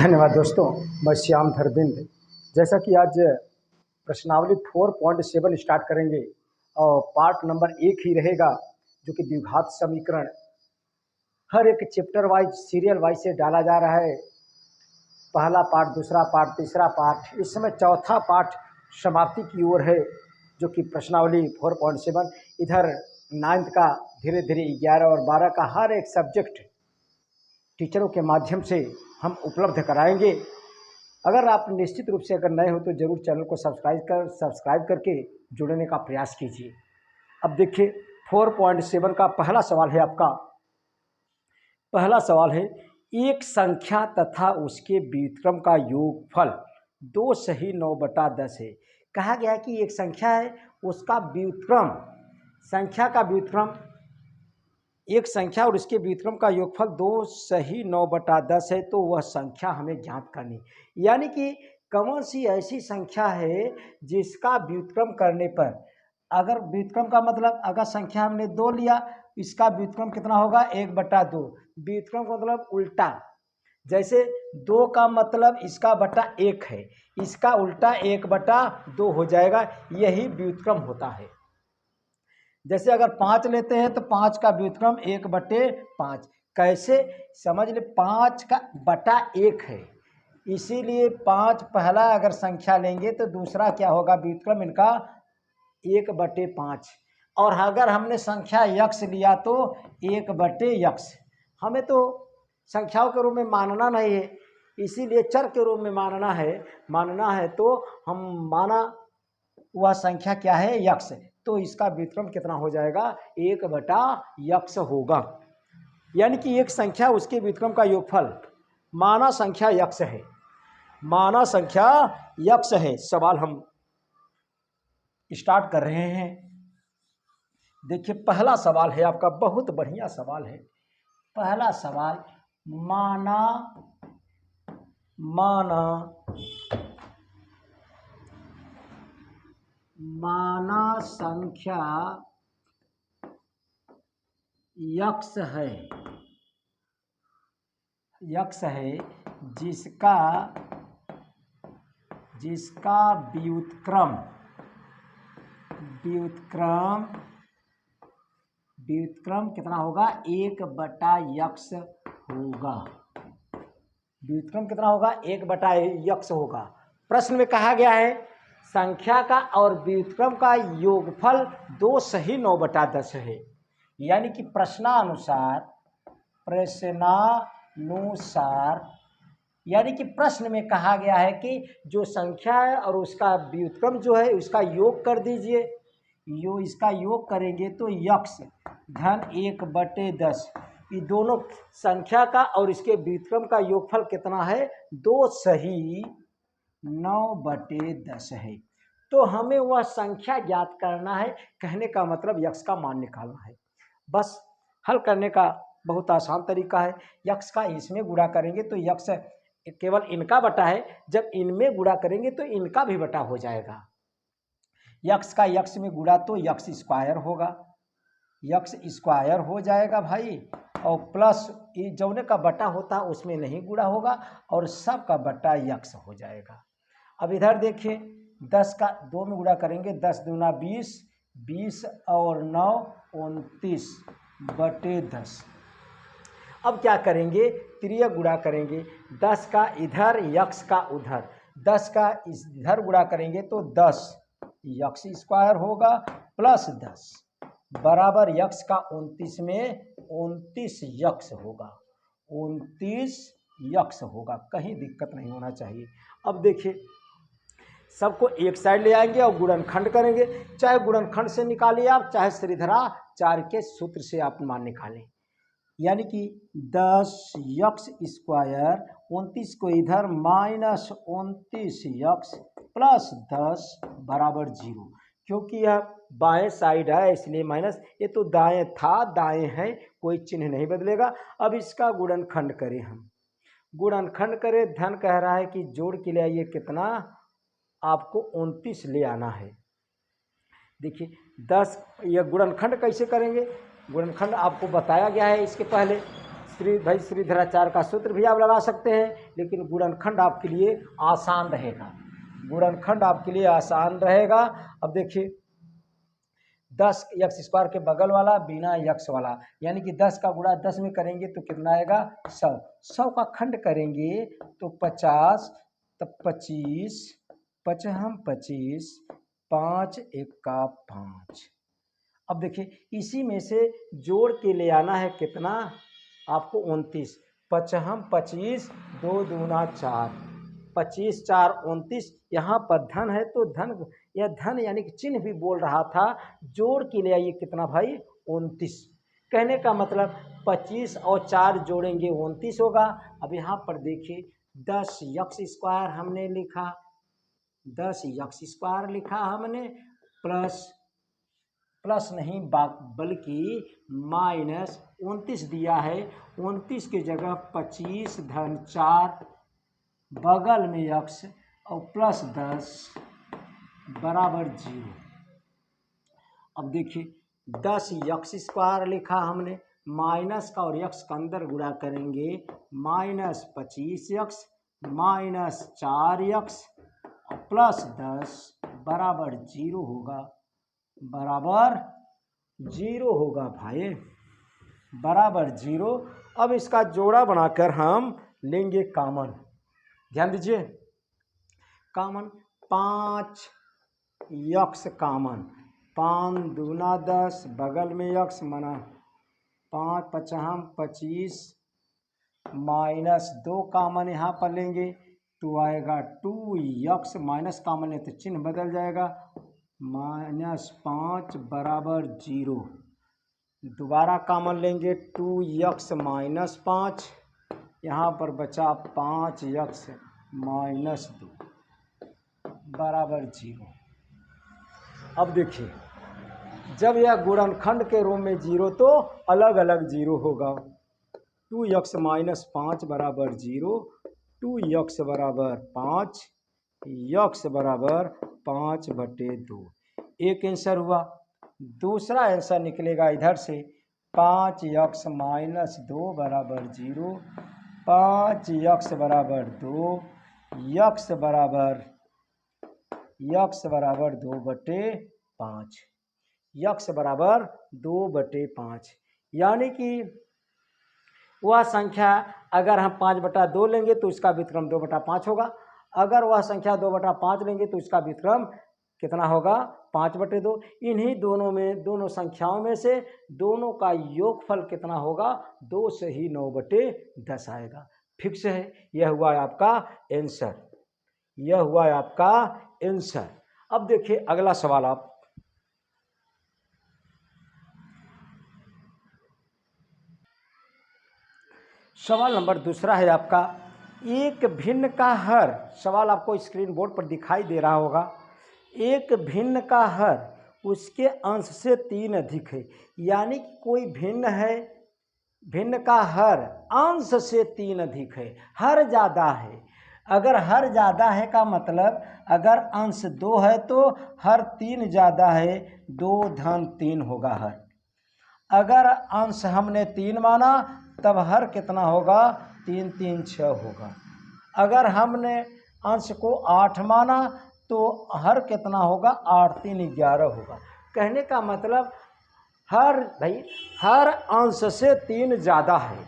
धन्यवाद दोस्तों। मैं श्याम धरबिंद। जैसा कि आज प्रश्नावली 4.7 स्टार्ट करेंगे और पार्ट नंबर 1 ही रहेगा, जो कि द्विघात समीकरण हर एक चैप्टर वाइज सीरियल वाइज से डाला जा रहा है। पहला पार्ट, दूसरा पार्ट, तीसरा पार्ट, इस समय चौथा पार्ट समाप्ति की ओर है, जो कि प्रश्नावली 4.7। इधर 9th का धीरे धीरे 11 और 12 का हर एक सब्जेक्ट टीचरों के माध्यम से हम उपलब्ध कराएंगे। अगर आप निश्चित रूप से अगर नए हो तो ज़रूर चैनल को सब्सक्राइब करके जुड़ने का प्रयास कीजिए। अब देखिए 4.7 का पहला सवाल है आपका। पहला सवाल है, एक संख्या तथा उसके व्युत्क्रम का योगफल 2 सही 9/10 है। कहा गया है कि एक संख्या है, उसका व्युत्क्रम, संख्या का व्युत्क्रम, एक संख्या और उसके व्युत्क्रम का योगफल 2 सही 9/10 है, तो वह संख्या हमें ज्ञात करनी। यानी कि कौन सी ऐसी संख्या है जिसका व्युत्क्रम करने पर, अगर व्युत्क्रम का मतलब अगर संख्या हमने 2 लिया, इसका व्युत्क्रम कितना होगा 1/2। व्युत्क्रम का मतलब उल्टा, जैसे 2 का मतलब इसका बटा 1 है, इसका उल्टा 1/2 हो जाएगा, यही व्युत्क्रम होता है। जैसे अगर 5 लेते हैं तो 5 का व्युत्क्रम 1/5। कैसे समझ ले, 5 का बटा 1 है, इसीलिए 5 पहला अगर संख्या लेंगे तो दूसरा क्या होगा व्युत्क्रम इनका 1/5। और अगर हमने संख्या यक्ष लिया तो 1/यक्ष। हमें तो संख्याओं के रूप में मानना नहीं है, इसीलिए चर के रूप में मानना है तो हम माना वह संख्या क्या है यक्ष, तो इसका व्युत्क्रम कितना हो जाएगा 1/यक्ष होगा। यानी कि एक संख्या उसके व्युत्क्रम का योगफल, माना संख्या यक्ष है, माना संख्या यक्ष है। सवाल हम स्टार्ट कर रहे हैं। देखिए पहला सवाल है आपका, बहुत बढ़िया सवाल है। पहला सवाल, माना संख्या यक्ष है, जिसका व्युत्क्रम कितना होगा 1/यक्ष होगा। व्युत्क्रम कितना होगा 1/यक्ष होगा। प्रश्न में कहा गया है संख्या का और व्युत्क्रम का योगफल 2 सही 9/10 है। यानी कि प्रश्नानुसार यानी कि प्रश्न में कहा गया है कि जो संख्या है और उसका व्युत्क्रम जो है उसका योग कर दीजिए। इसका योग करेंगे तो यक्ष धन 1/10, ये दोनों संख्या का और इसके व्युत्क्रम का योगफल कितना है 2 सही 9/10 है। तो हमें वह संख्या ज्ञात करना है, कहने का मतलब यक्ष का मान निकालना है। बस हल करने का बहुत आसान तरीका है। यक्ष का इसमें गुणा करेंगे तो यक्ष केवल इनका बटा है, जब इनमें गुणा करेंगे तो इनका भी बटा हो जाएगा। यक्ष का यक्ष में गुणा तो यक्ष स्क्वायर होगा, यक्ष स्क्वायर हो जाएगा भाई, और प्लस ये जौने का बटा होता है उसमें नहीं गुणा होगा और सब का बटा यक्ष हो जाएगा। अब इधर देखिए 10 का 2 में गुणा करेंगे, 10 दूना 20, 20 और 9 29/10। अब क्या करेंगे त्रिय गुणा करेंगे, 10 का इधर यक्ष का उधर, 10 का इधर गुणा करेंगे तो 10 यक्ष स्क्वायर होगा प्लस 10 बराबर यक्ष का 29 में 29 यक्ष होगा, 29 यक्ष होगा। कहीं दिक्कत नहीं होना चाहिए। अब देखिए सबको एक साइड ले आएंगे और गुणनखंड करेंगे, चाहे गुणनखंड से निकालिए आप, चाहे श्रीधराचार्य के सूत्र से आप मान निकालें। यानी कि 10 यक्ष स्क्वायर 29 को इधर माइनस 29 यक्ष प्लस 10 बराबर 0। क्योंकि यह बाएं साइड है इसलिए माइनस, ये तो दाएं था दाएं है, कोई चिन्ह नहीं बदलेगा। अब इसका गुणनखंड करें, हम गुणनखंड करें, धन कह रहा है कि जोड़ के लिए आइए कितना आपको 29 ले आना है। देखिए 10, यह गुणनखंड कैसे करेंगे, गुणनखंड आपको बताया गया है इसके पहले। श्रीधराचार्य का सूत्र भी आप लगा सकते हैं, लेकिन गुणनखंड आपके लिए आसान रहेगा, गुणनखंड आपके लिए आसान रहेगा। अब देखिए 10 x स्क्वायर के बगल वाला बिना यक्स वाला, यानी कि 10 का गुणा 10 में करेंगे तो कितना आएगा 100, 100 का खंड करेंगे तो 50, तब 25, 25, 5 एका 5। अब देखिए इसी में से जोड़ के ले आना है कितना आपको 29, 25, 2 दूना 4, 25 4 29। यहाँ पर धन है तो धन, यह धन यानी कि चिन्ह भी बोल रहा था, जोड़ के ले आइए कितना भाई 29। कहने का मतलब 25 और 4 जोड़ेंगे 29 होगा। अब यहाँ पर देखिए 10 यक्स स्क्वायर हमने लिखा, 10 यक्स स्क्वायर लिखा हमने, प्लस नहीं बल्कि माइनस 29 दिया है, 29 की जगह 25 धन 4 बगल में यक्स और प्लस 10 बराबर 0। अब देखिए 10 यक्स स्क्वायर लिखा हमने, माइनस का और यक्स का अंदर गुणा करेंगे, minus 25 x minus 4 x plus 10 बराबर 0 होगा, बराबर 0 होगा भाई, बराबर 0। अब इसका जोड़ा बनाकर हम लेंगे कॉमन, ध्यान दीजिए कॉमन 5 यक्स कॉमन, 5 दूना 10 बगल में यक्स मना 5 5 25 माइनस 2 कॉमन यहाँ पर लेंगे तो आएगा 2 यक्स, माइनस कॉमन है तो चिन्ह बदल जाएगा, माइनस 5 बराबर 0। दोबारा कॉमन लेंगे 2 यक्स माइनस 5, यहाँ पर बचा 5 यक्स माइनस 2 बराबर 0। अब देखिए जब यह गुणनखंड के रूप में 0 तो अलग अलग 0 होगा, 2 यक्स माइनस 5 बराबर 0, 2 यक्स बराबर 5, यक्स बराबर 5/2। एक आंसर हुआ। दूसरा आंसर निकलेगा इधर से 5 यक्स माइनस 2 बराबर 0, 5 यक्स बराबर 2, यक्स बराबर 2/5, यक्स बराबर 2/5। यानी कि वह संख्या अगर हम 5/2 लेंगे तो इसका व्युत्क्रम 2/5 होगा, अगर वह संख्या 2/5 लेंगे तो इसका व्युत्क्रम कितना होगा 5/2। इन्हीं दोनों संख्याओं में से दोनों का योगफल कितना होगा 2 से ही 9/10 आएगा। फिक्स है, यह हुआ आपका आंसर, यह हुआ आपका आंसर। अब देखिए अगला सवाल, आप सवाल नंबर दूसरा है आपका, एक भिन्न का हर, सवाल आपको स्क्रीन बोर्ड पर दिखाई दे रहा होगा, एक भिन्न का हर उसके अंश से 3 अधिक है, यानी कि कोई भिन्न है, भिन्न का हर अंश से 3 अधिक है, हर ज़्यादा है। अगर हर ज़्यादा है का मतलब अगर अंश 2 है तो हर 3 ज़्यादा है, 2 धन 3 होगा हर। अगर अंश हमने 3 माना तब हर कितना होगा 3 3 6 होगा। अगर हमने अंश को 8 माना तो हर कितना होगा 8 3 11 होगा। कहने का मतलब हर अंश से 3 ज़्यादा है,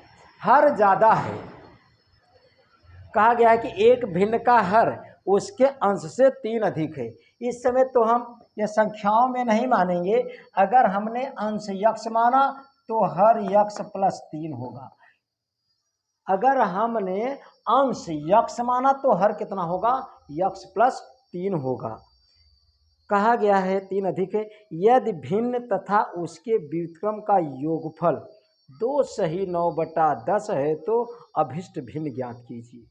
हर ज़्यादा है। कहा गया है कि एक भिन्न का हर उसके अंश से 3 अधिक है। इस समय तो हम ये संख्याओं में नहीं मानेंगे, अगर हमने अंश यक्स माना तो हर यक्स प्लस 3 होगा, अगर हमने अंश यक्स माना तो हर कितना होगा यक्स प्लस 3 होगा। कहा गया है 3 अधिक है, यदि भिन्न तथा उसके व्युत्क्रम का योगफल 2 सही 9/10 है तो अभिष्ट भिन्न ज्ञात कीजिए।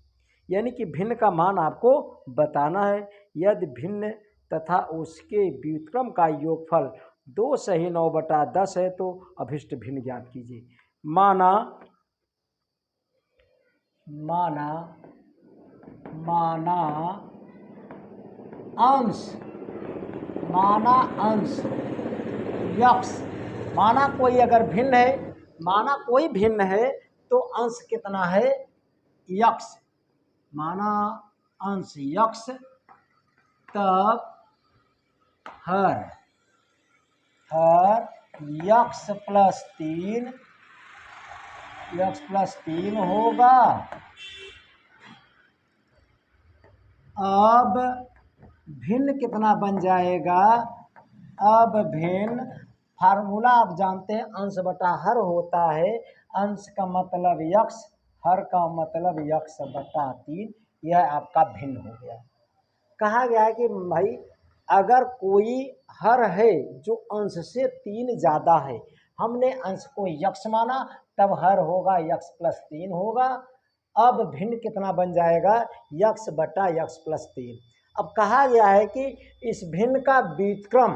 यानी कि भिन्न का मान आपको बताना है, यदि भिन्न तथा उसके व्युत्क्रम का योगफल 2 सही 9/10 है तो अभिष्ट भिन्न ज्ञात कीजिए। माना अंश यक्स, माना कोई अगर भिन्न है, माना कोई भिन्न है तो अंश कितना है यक्स, माना अंश यक्स, तब हर यक्स प्लस 3 होगा। अब भिन्न कितना बन जाएगा, अब भिन्न फार्मूला आप जानते हैं अंश बटा हर होता है, अंश का मतलब यक्स, हर का मतलब यक्स बटा 3, यह आपका भिन्न हो गया। कहा गया है कि भाई अगर कोई हर है जो अंश से 3 ज़्यादा है, हमने अंश को यक्स माना, तब हर होगा यक्स प्लस 3 होगा। अब भिन्न कितना बन जाएगा, यक्स बटा यक्स प्लस 3। अब कहा गया है कि इस भिन्न का व्युत्क्रम,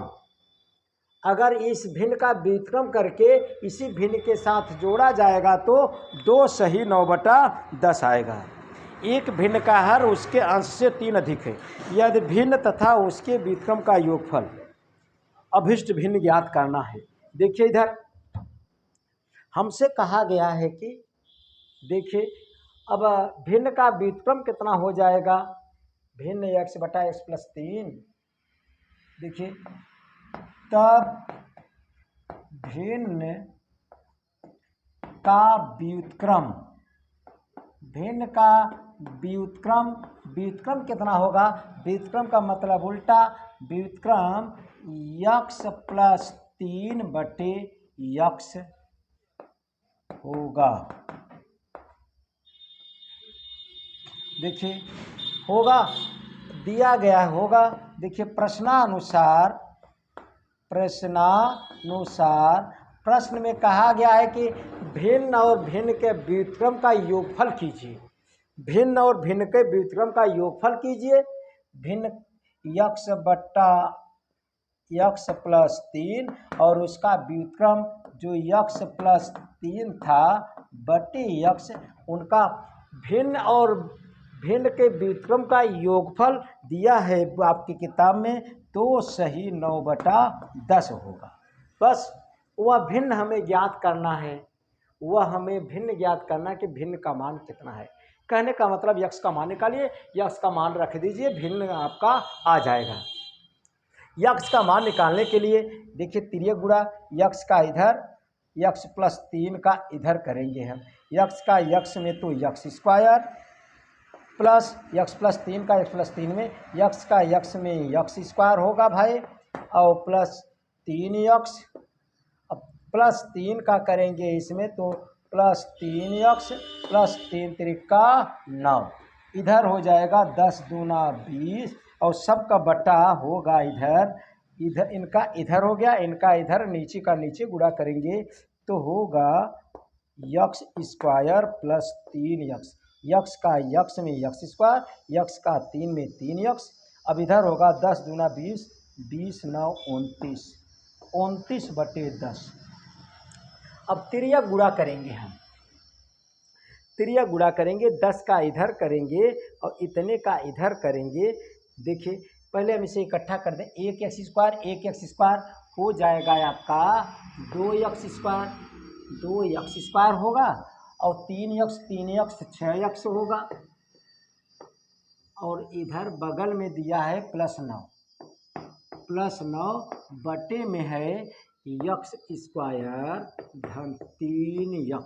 अगर इस भिन्न का व्युत्क्रम करके इसी भिन्न के साथ जोड़ा जाएगा तो 2 सही 9/10 आएगा। एक भिन्न का हर उसके अंश से 3 अधिक है, यदि भिन्न तथा उसके व्युत्क्रम का योगफल अभिष्ट भिन्न ज्ञात करना है। देखिए इधर हमसे कहा गया है कि देखिए अब भिन्न का व्युत्क्रम कितना हो जाएगा, भिन्न x बटा x प्लस 3। देखिए तब भिन्न का व्युत्क्रम, भिन्न का व्युत्क्रम कितना होगा, व्युत्क्रम का मतलब उल्टा, व्युत्क्रम x प्लस 3 बटे x होगा। देखिए होगा, दिया गया होगा। देखिए प्रश्नानुसार प्रश्न में कहा गया है कि भिन्न और भिन्न के व्युत्क्रम का योगफल कीजिए, भिन्न और भिन्न के व्युत्क्रम का योगफल कीजिए। भिन्न x बट्टा x प्लस 3 और उसका व्युत्क्रम जो x प्लस 3 था बटे x, उनका भिन्न और भिन्न के व्युत्क्रम का योगफल दिया है आपकी किताब में, तो सही 9/10 होगा। बस वह भिन्न हमें ज्ञात करना है, वह हमें भिन्न ज्ञात करना है कि भिन्न का मान कितना है। कहने का मतलब x का मान निकालिए, x का मान रख दीजिए, भिन्न आपका आ जाएगा। x का मान निकालने के लिए देखिए तिर्यक गुणा x का इधर, x प्लस 3 का इधर करेंगे हम, x का x में तो x square plus x plus 3 का x प्लस 3 में, x का x में x स्क्वायर होगा भाई, और प्लस 3x, अब प्लस 3 का करेंगे इसमें तो प्लस 3x प्लस 3 त्रिका 9, इधर हो जाएगा 10 दूना 20, और सबका बटा होगा इधर इनका इधर हो गया, इनका इधर, नीचे का नीचे गुणा करेंगे तो होगा x square plus 3x, x का x में x स्क्वायर, x का 3 में 3x, अब इधर होगा 10 दूना 20, 20 9 29, 29/10। अब तिर्यक गुणा करेंगे हम, तिर्यक गुणा करेंगे, 10 का इधर करेंगे और इतने का इधर करेंगे। देखिए पहले हम इसे इकट्ठा कर दें, 1x स्क्वायर हो जाएगा आपका 2x स्क्वायर होगा, और 3x 6x होगा, और इधर बगल में दिया है प्लस 9 बटे में है x स्क्वायर धन 3x,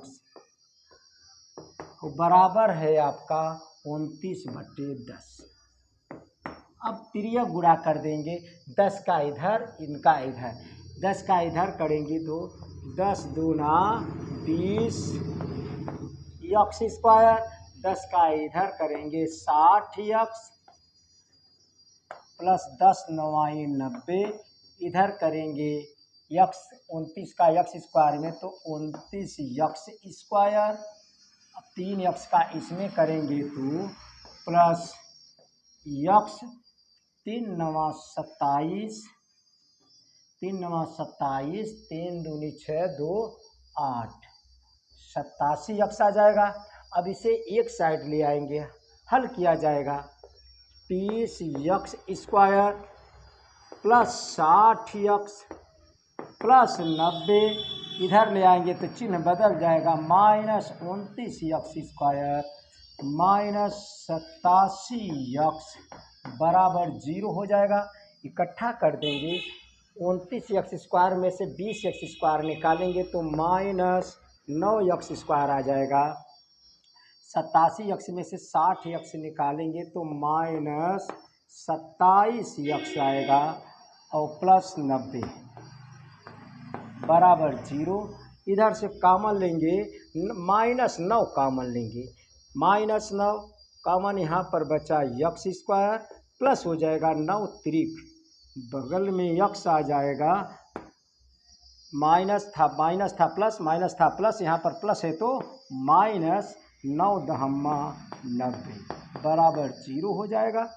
बराबर है आपका 29/10। अब तिर्यक गुणा कर देंगे, 10 का इधर, इनका इधर, 10 का इधर करेंगे तो 10 दूना 20 x स्क्वायर, 10 का इधर करेंगे 60x प्लस 10 9 90, इधर करेंगे x 29 का x स्क्वायर में तो 29x स्क्वायर, 3x का इसमें करेंगे तो प्लस x 3 9 27, 3 9 27, 3 दूनी 6 2 8, 87x आ जाएगा। अब इसे एक साइड ले आएंगे, हल किया जाएगा, 30x square plus 60x plus 90 इधर ले आएंगे तो चिन्ह बदल जाएगा, -29 x² -87 x बराबर 0 हो जाएगा। इकट्ठा कर देंगे, 29 x² में से 20 x² निकालेंगे तो -9 x² आ जाएगा। 87 x में से 60 x निकालेंगे तो -27 x आएगा और प्लस 90 बराबर 0। इधर से कॉमन लेंगे, -9 कॉमन लेंगे, -9 कॉमन यहाँ पर बचा x² प्लस हो जाएगा 9 त्रिक, बगल में x आ जाएगा, माइनस था प्लस यहाँ पर प्लस है तो -9×90 बराबर 0 हो जाएगा।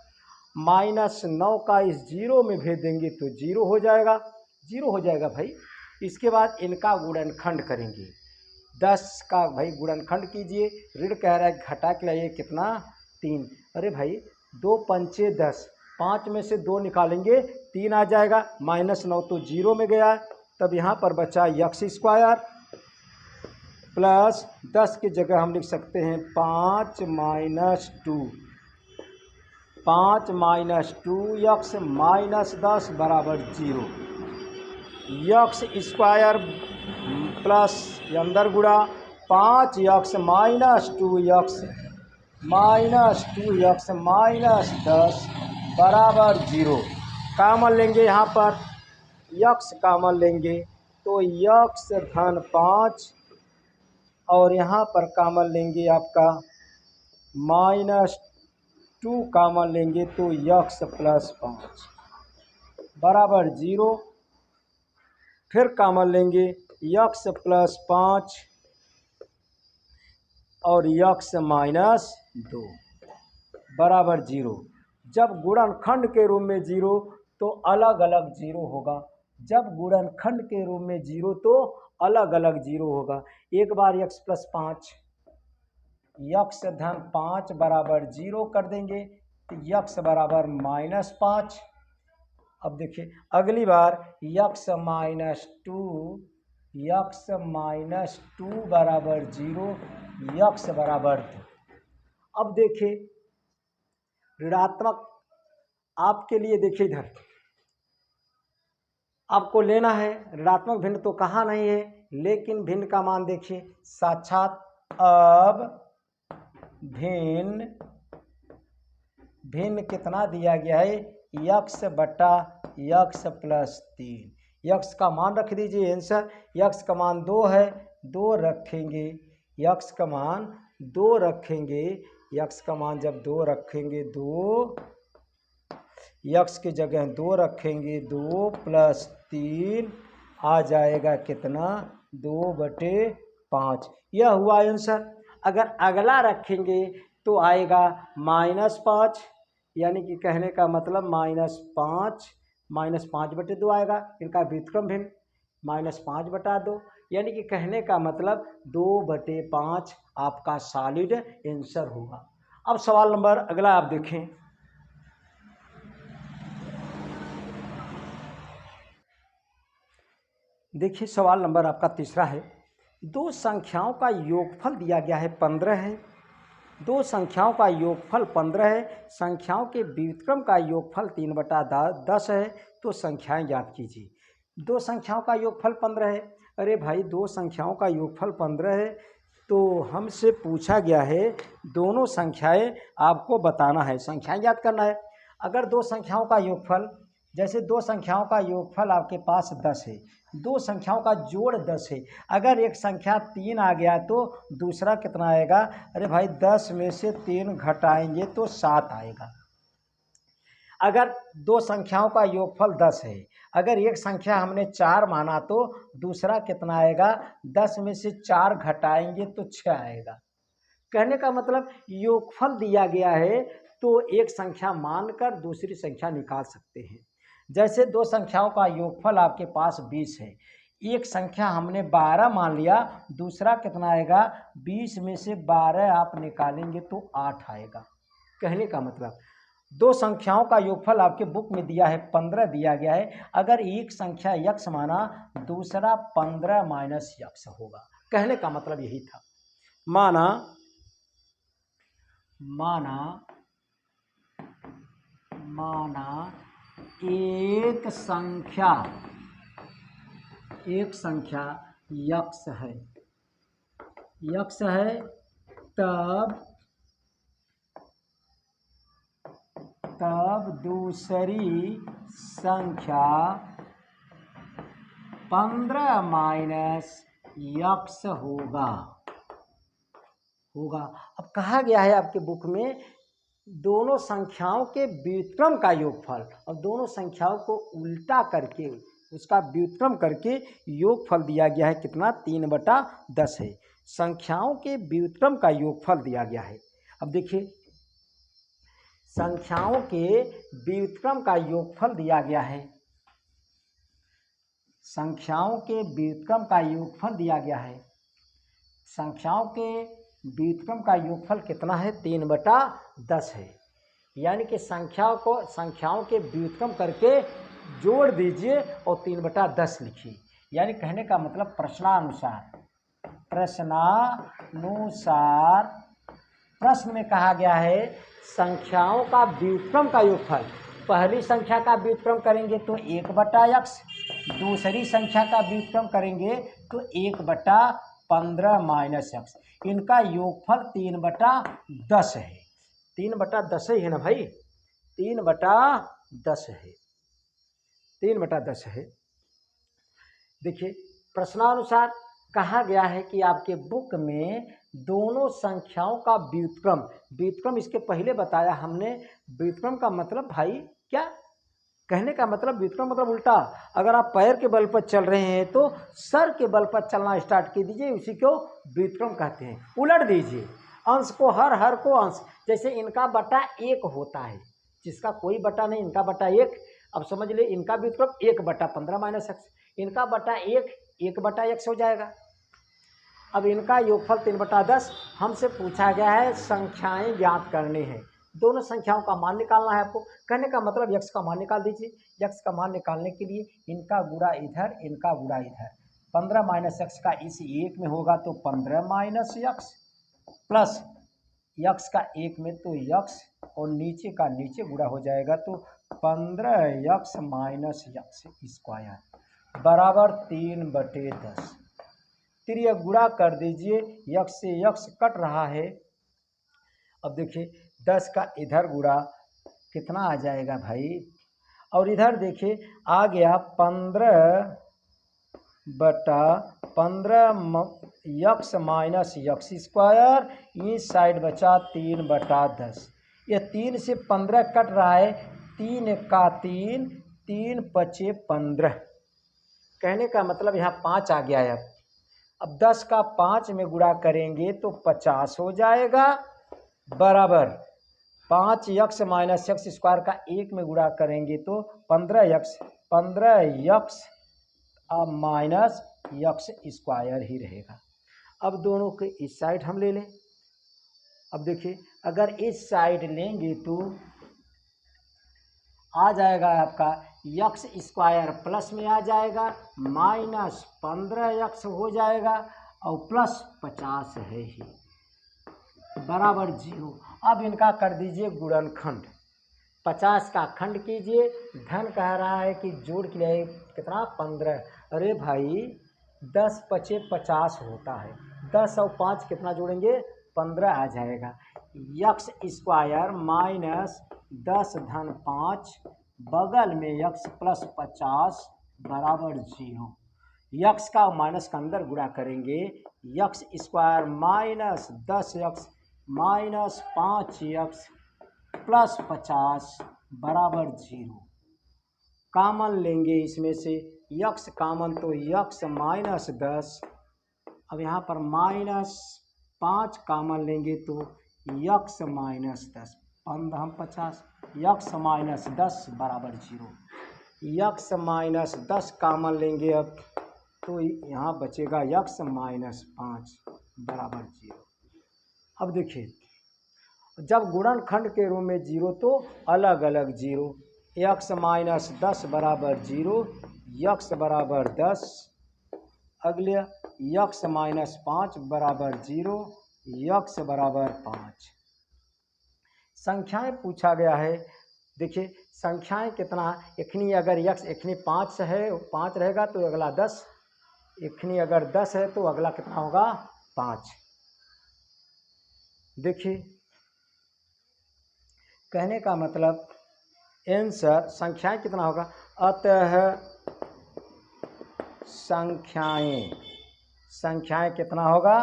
-9 का इस 0 में भेज देंगे तो 0 हो जाएगा, 0 हो जाएगा भाई। इसके बाद इनका गुणनखंड करेंगे, 10 का भाई गुणनखंड कीजिए। ऋण कह रहा है घटा के लाइए कितना 3, अरे भाई 2 पंचे 10, 5 में से 2 निकालेंगे 3 आ जाएगा, -9 तो 0 में गया, तब यहाँ पर बचा x² प्लस 10 की जगह हम लिख सकते हैं 5 - 2, 5 - 2x -10 बराबर 0। x² प्लस अंदर गुणा 5x - 2x -10 बराबर 0। कॉमन लेंगे, यहाँ पर x कॉमन लेंगे तो x धन 5 और यहाँ पर कॉमन लेंगे आपका -2 कॉमन लेंगे तो x प्लस 5 बराबर 0। फिर कॉमन लेंगे x प्लस 5 और x माइनस 2 बराबर 0। जब गुणनखंड के रूप में 0 तो अलग अलग 0 होगा, जब गुणनखंड के रूप में 0 तो अलग अलग 0 होगा। एक बार x प्लस 5, x धन 5 बराबर 0 कर देंगे तो x बराबर -5। अब देखिए अगली बार x माइनस 2 बराबर 0, x बराबर 2। अब देखिए ऋणात्मक आपके लिए, देखिए इधर आपको लेना है, ऋणात्मक भिन्न तो कहाँ नहीं है, लेकिन भिन्न का मान देखिए साक्षात। अब भिन्न कितना दिया गया है, x बटा x प्लस 3। x का मान रख दीजिए आंसर, x का मान 2 है, 2 रखेंगे, x का मान 2 रखेंगे, x का मान जब 2 रखेंगे, 2 x की जगह 2 रखेंगे, 2 प्लस 3 आ जाएगा कितना 2/5, यह हुआ आंसर। अगर अगला रखेंगे तो आएगा -5, यानी कि कहने का मतलब -5/2 आएगा, इनका व्युत्क्रम भिन्न -5/2, यानी कि कहने का मतलब 2/5 आपका सॉलिड आंसर होगा। अब सवाल नंबर अगला आप देखें, देखिए सवाल नंबर आपका तीसरा है। दो संख्याओं का योगफल दिया गया है 15 है, दो संख्याओं का योगफल 15 है, संख्याओं के व्युत्क्रम का योगफल 3/10 है, तो संख्याएं ज्ञात कीजिए। दो संख्याओं का योगफल 15 है, अरे भाई दो संख्याओं का योगफल 15 है तो हमसे पूछा गया है दोनों संख्याएं आपको बताना है, संख्याएं ज्ञात करना है। अगर दो संख्याओं का योगफल, जैसे दो संख्याओं का योगफल आपके पास 10 है, दो संख्याओं का जोड़ 10 है, अगर एक संख्या 3 आ गया तो दूसरा कितना आएगा, अरे भाई 10 में से 3 घटाएंगे तो 7 आएगा। अगर दो संख्याओं का योगफल 10 है, अगर एक संख्या हमने 4 माना तो दूसरा कितना आएगा, 10 में से 4 घटाएंगे तो 6 आएगा। कहने का मतलब योगफल दिया गया है तो एक संख्या मानकर दूसरी संख्या निकाल सकते हैं। जैसे दो संख्याओं का योगफल आपके पास 20 है, एक संख्या हमने 12 मान लिया, दूसरा कितना आएगा, 20 में से 12 आप निकालेंगे तो 8 आएगा। कहने का मतलब दो संख्याओं का योगफल आपके बुक में दिया है 15 दिया गया है। अगर एक संख्या यक्स माना, दूसरा 15 माइनस यक्स होगा। कहने का मतलब यही था। माना माना माना एक संख्या यक्स है, तब दूसरी संख्या 15 माइनस यक्स होगा। अब कहा गया है आपके बुक में दोनों संख्याओं के व्युत्क्रम का योगफल, और दोनों संख्याओं को उल्टा करके उसका व्युत्क्रम करके योगफल दिया गया है कितना, 3/10 है। संख्याओं के व्युत्क्रम का योगफल दिया गया है। अब देखिए, संख्याओं के व्युत्क्रम का योगफल दिया गया है। संख्याओं के व्युत्क्रम का योगफल दिया गया है। संख्याओं के व्युत्क्रम का योगफल कितना है, 3/10 है। यानी कि संख्याओं के व्युत्क्रम करके जोड़ दीजिए और 3/10 लिखिए। यानी कहने का मतलब प्रश्न में कहा गया है संख्याओं का व्युत्क्रम का योगफल। पहली संख्या का व्युत्क्रम करेंगे तो 1/x, दूसरी संख्या का व्युत्क्रम करेंगे तो 1/15 माइनस x। इनका योगफल 3/10 है। 3/10 ही है ना भाई, 3/10 है, 3/10 है। देखिए, प्रश्नानुसार कहा गया है कि आपके बुक में दोनों संख्याओं का व्युत्क्रम इसके पहले बताया हमने। व्युत्क्रम का मतलब भाई क्या, कहने का मतलब व्युत्क्रम मतलब उल्टा। अगर आप पैर के बल पर चल रहे हैं तो सर के बल पर चलना स्टार्ट कर दीजिए, उसी को व्युत्क्रम कहते हैं। उलट दीजिए अंश को, हर को अंश। जैसे इनका बटा 1 होता है, जिसका कोई बटा नहीं, इनका बटा 1। अब समझ ले, इनका व्युत्क्रम 1/15 माइनस x, इनका बटा 1/x हो जाएगा। अब इनका योगफल 3/10। हमसे पूछा गया है संख्याएं ज्ञात करनी है, दोनों संख्याओं का मान निकालना है आपको। कहने का मतलब यक्स का मान निकाल दीजिए। यक्स का मान निकालने के लिए इनका गुणा इधर, इनका गुणा इधर। 15 माइनस यक्स का इस एक में होगा तो 15 माइनस यक्स, प्लस यक्स का एक में तो यक्स, और नीचे का नीचे गुणा हो जाएगा तो 15 यक्स माइनस यक्स स्क्वायर बराबर 3/10। फिर यह गुणा कर दीजिए, यक्स से यक्स कट रहा है। अब देखिए 10 का इधर गुणा कितना आ जाएगा भाई, और इधर देखिए आ गया 15/15 यक्स माइनस यक्स स्क्वायर, इस साइड बचा 3/10। यह 3 से 15 कट रहा है, 3 का 3, 3 × 15। कहने का मतलब यहाँ 5 आ गया है। अब 10 का 5 में गुणा करेंगे तो 50 हो जाएगा, बराबर 5 यक्स माइनस यक्स स्क्वायर का 1 में गुणा करेंगे तो 15 यक्स माइनस यक्स स्क्वायर ही रहेगा। अब दोनों के इस साइड हम ले लें। अब देखिए, अगर इस साइड लेंगे तो आ जाएगा आपका यक्स स्क्वायर प्लस में आ जाएगा, माइनस 15 यक्स हो जाएगा, और प्लस 50 है ही, बराबर 0। अब इनका कर दीजिए गुणनखंड। 50 का खंड कीजिए, धन कह रहा है कि जोड़ के लिए कितना, 15। अरे भाई 10 × 5 = 50 होता है, 10 और 5 कितना जोड़ेंगे, 15 आ जाएगा। यक्स स्क्वायर माइनस 10 धन 5, बगल में यक्स प्लस 50 बराबर 0। यक्स का माइनस का अंदर गुणा करेंगे, x square minus 10 x minus 5 x plus 50 बराबर 0। कॉमन लेंगे इसमें से, यक्स कॉमन तो यक्स माइनस 10, अब यहाँ पर माइनस 5 कॉमन लेंगे तो यक्स माइनस 10, 15 50, यक्स माइनस 10 बराबर 0। यक्स माइनस 10 कॉमन लेंगे अब तो यहाँ बचेगा यक्स माइनस 5 बराबर 0। अब देखिए, जब गुणनखंड के रूप में जीरो तो अलग अलग जीरो। x माइनस 10 बराबर जीरो, x बराबर 10। अगले x माइनस 5 बराबर जीरो, x बराबर 5। संख्याएं पूछा गया है। देखिए संख्याएं कितना, इखनी अगर x इखनी 5 है, 5 रहेगा तो अगला 10, इखनी अगर 10 है तो अगला कितना होगा 5। देखिए कहने का मतलब आंसर संख्याएं कितना होगा, अतः संख्याएं कितना होगा,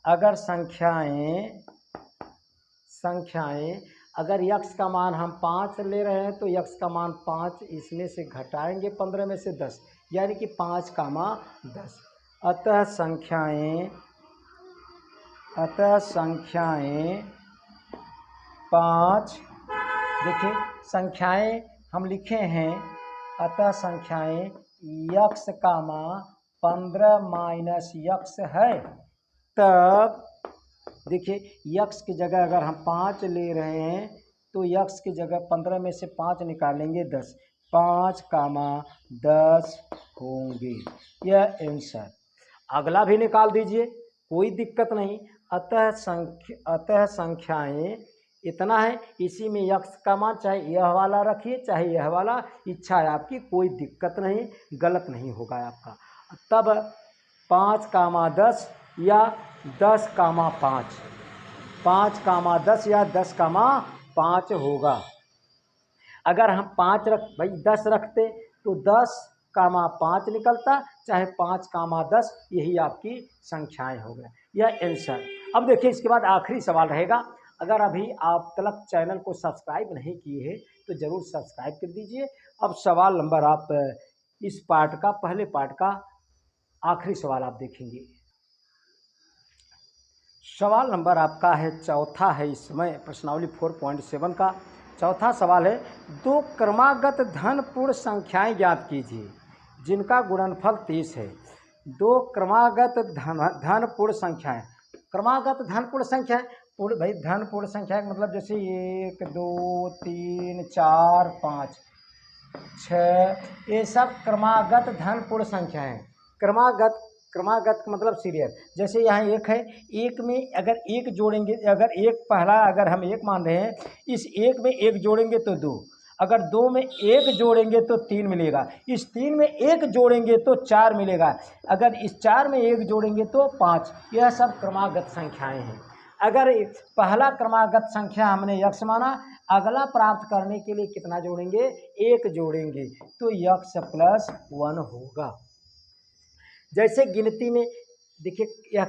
अगर संख्याएं अगर x का मान हम 5 ले रहे हैं तो x का मान 5, इसमें से घटाएंगे 15 में से 10, यानी कि 5 का मान 10। अतः संख्याएं 5, देखिए संख्याएं हम लिखे हैं, अतः संख्याएं x का मान 15 माइनस x है। तब देखिए x की जगह अगर हम 5 ले रहे हैं तो x की जगह 15 में से 5 निकालेंगे 10, 5 का मान 10 होंगे। यह आंसर। अगला भी निकाल दीजिए, कोई दिक्कत नहीं। अतः संख्याएं इतना है, इसी में x का मान चाहे यह वाला रखिए चाहे यह वाला, इच्छा है आपकी, कोई दिक्कत नहीं, गलत नहीं होगा आपका। तब 5 का मान 10 या 10 का मान 5, 5 का मान 10 या 10 का मान 5 होगा। अगर हम 10 रखते तो 10 का मान 5 निकलता, चाहे 5 का मान 10, यही आपकी संख्याएं हो गए। यह आंसर। अब देखिए इसके बाद आखिरी सवाल रहेगा। अगर अभी आप तक चैनल को सब्सक्राइब नहीं किए हैं तो ज़रूर सब्सक्राइब कर दीजिए। अब सवाल नंबर आप इस पार्ट का, पहले पार्ट का आखिरी सवाल आप देखेंगे। सवाल नंबर आपका है चौथा है इस समय प्रश्नावली 4.7 का चौथा सवाल है, दो क्रमागत धन पूर्ण संख्याएं ज्ञात कीजिए जिनका गुणनफल 30 है। दो क्रमागत धन पूर्ण संख्याएं, क्रमागत धन पूर्ण संख्याएं, पूर्ण भाई धन पूर्ण संख्या मतलब जैसे 1 2 3 4 5 6, ये सब क्रमागत धन पूर्ण संख्या है। क्रमागत का मतलब सीरियल। जैसे यहाँ 1 है, 1 में अगर 1 जोड़ेंगे, अगर 1 पहला अगर हम 1 मान रहे हैं, इस 1 में 1 जोड़ेंगे तो 2, अगर 2 में 1 जोड़ेंगे तो 3 मिलेगा, इस 3 में 1 जोड़ेंगे तो 4 मिलेगा, अगर इस 4 में 1 जोड़ेंगे तो 5। यह सब क्रमागत संख्याएं हैं। अगर पहला क्रमागत संख्या हमने x माना, अगला प्राप्त करने के लिए कितना जोड़ेंगे, 1 जोड़ेंगे तो x प्लस 1 होगा। जैसे गिनती में देखिए यह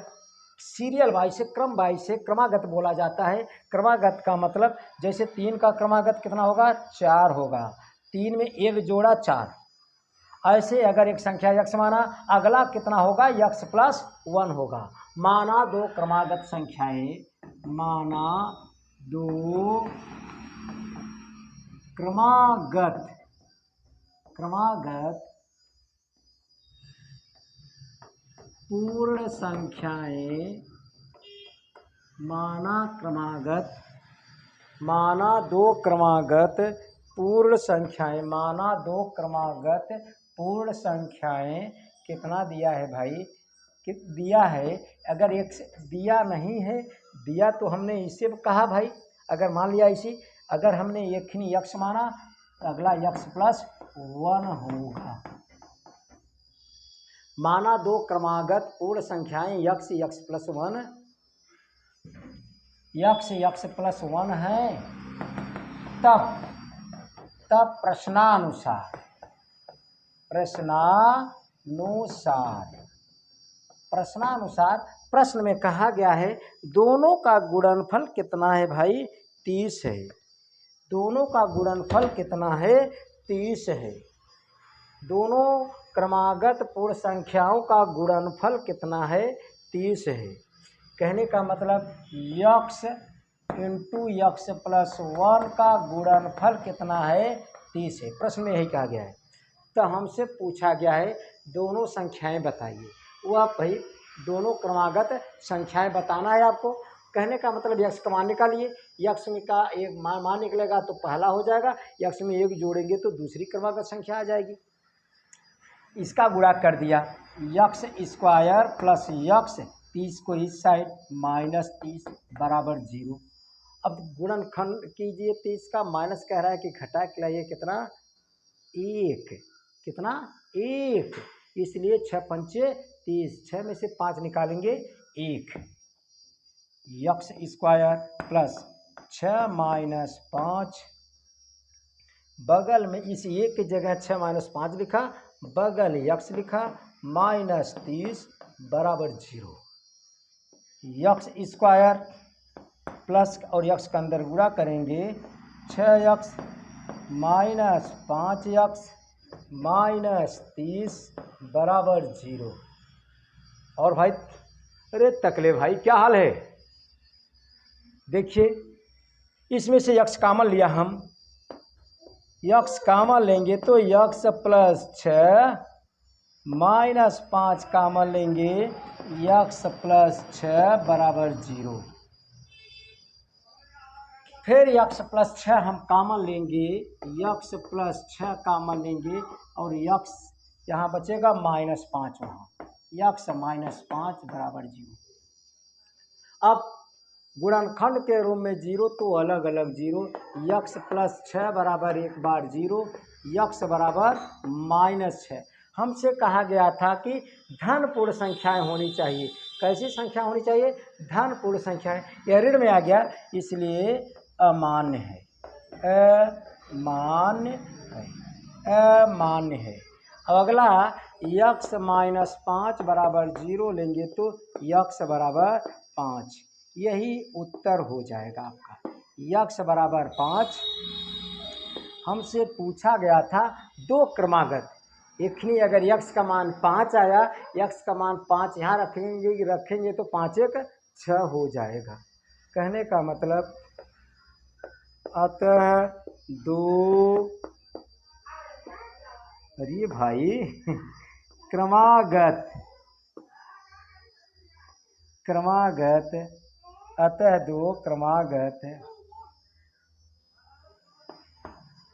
सीरियल वाइज से, क्रम वाइज से क्रमागत बोला जाता है। क्रमागत का मतलब जैसे 3 का क्रमागत कितना होगा, 4 होगा, 3 में 1 जोड़ा 4। ऐसे अगर एक संख्या x माना, अगला कितना होगा, x प्लस 1 होगा। माना दो क्रमागत संख्याएं, माना दो क्रमागत पूर्ण संख्याएं, माना दो क्रमागत पूर्ण संख्याएं, माना दो क्रमागत पूर्ण संख्याएं कितना दिया है भाई, दिया है। अगर एक दिया नहीं है, दिया तो हमने इसे कहा भाई, अगर मान लिया इसी, अगर हमने एक x माना तो अगला x प्लस 1 होगा। माना दो क्रमागत पूर्ण संख्याएं x प्लस 1 है, तब प्रश्नानुसार प्रश्न में कहा गया है दोनों का गुणनफल कितना है भाई, 30 है। दोनों का गुणनफल कितना है, 30 है। दोनों क्रमागत पूर्ण संख्याओं का गुणनफल कितना है, 30 है। कहने का मतलब x इंटू x प्लस 1 का गुणनफल कितना है, 30 है। प्रश्न में यही कहा गया है। तो हमसे पूछा गया है दोनों संख्याएं बताइए। वो आप भाई दोनों क्रमागत संख्याएं बताना है आपको। कहने का मतलब यक्स का मान निकालिए। यक्स में का एक मान निकलेगा तो पहला हो जाएगा, यक्स में एक जोड़ेंगे तो दूसरी क्रमागत संख्या आ जाएगी। इसका गुणा कर दिया, यक्स स्क्वायर प्लस यक्स 30 को इस साइड -30 बराबर 0। अब गुणनखंड कीजिए, 30 का माइनस कह रहा है कि घटा के लाइए कितना 1, कितना 1, इसलिए 6 पंचे 30, 6 में से 5 निकालेंगे 1। यक्स स्क्वायर प्लस 6 माइनस 5, बगल में इस 1 की जगह 6 माइनस 5 लिखा, बगल यक्स लिखा, -30 बराबर 0। यक्स स्क्वायर प्लस और यक्स का अंदर गुणा करेंगे, 6x माइनस 5x -30 बराबर 0। और भाई अरे तकले भाई क्या हाल है, देखिए इसमें से यक्स कॉमन लिया हम, यक्स कॉमन लेंगे तो यक्स प्लस 6 माइनस 5 कॉमन लेंगे, यक्स प्लस 6 बराबर 0। फिर यक्स प्लस 6 हम कॉमन लेंगे, यक्स प्लस 6 कॉमन लेंगे और यक्स यहाँ बचेगा -5 वहाँ, यक्स -5 बराबर 0। अब गुणनखंड के रूप में 0 तो अलग अलग 0, यक्स प्लस 6 बराबर 1 बार 0, यक्स बराबर -6। हमसे कहा गया था कि धन पूर्ण संख्याएं होनी चाहिए। कैसी संख्या होनी चाहिए, धन पूर्ण संख्याएं। यह ऋण में आ गया इसलिए अमान्य है, अमान्य है, अमान्य है। अब अगला यक्स -5 बराबर 0 लेंगे तो यक्स बराबर 5, यही उत्तर हो जाएगा आपका, यक्स बराबर 5। हमसे पूछा गया था दो क्रमागत, इखनी अगर यक्स का मान 5 आया, यक्स का मान 5 यहाँ रखेंगे तो 5 1 6 हो जाएगा। कहने का मतलब अतः दो, अरे भाई क्रमागत, क्रमागत, अतः दो क्रमागत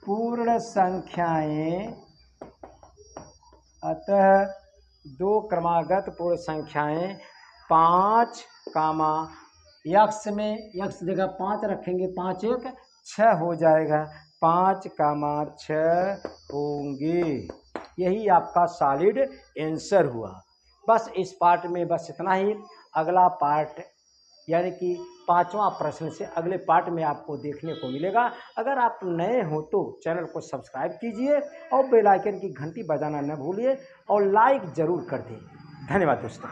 पूर्ण संख्याएं, अतः दो क्रमागत पूर्ण संख्याएं 5 कामा यक्स में, यक्स जगह 5 रखेंगे, 5 1 6 हो जाएगा, 5 कामा 6 होंगे। यही आपका सॉलिड आंसर हुआ। बस इस पार्ट में बस इतना ही। अगला पार्ट यानी कि 5वां प्रश्न से अगले पार्ट में आपको देखने को मिलेगा। अगर आप नए हो तो चैनल को सब्सक्राइब कीजिए और बेल आइकन की घंटी बजाना न भूलिए और लाइक ज़रूर कर दें। धन्यवाद दोस्तों।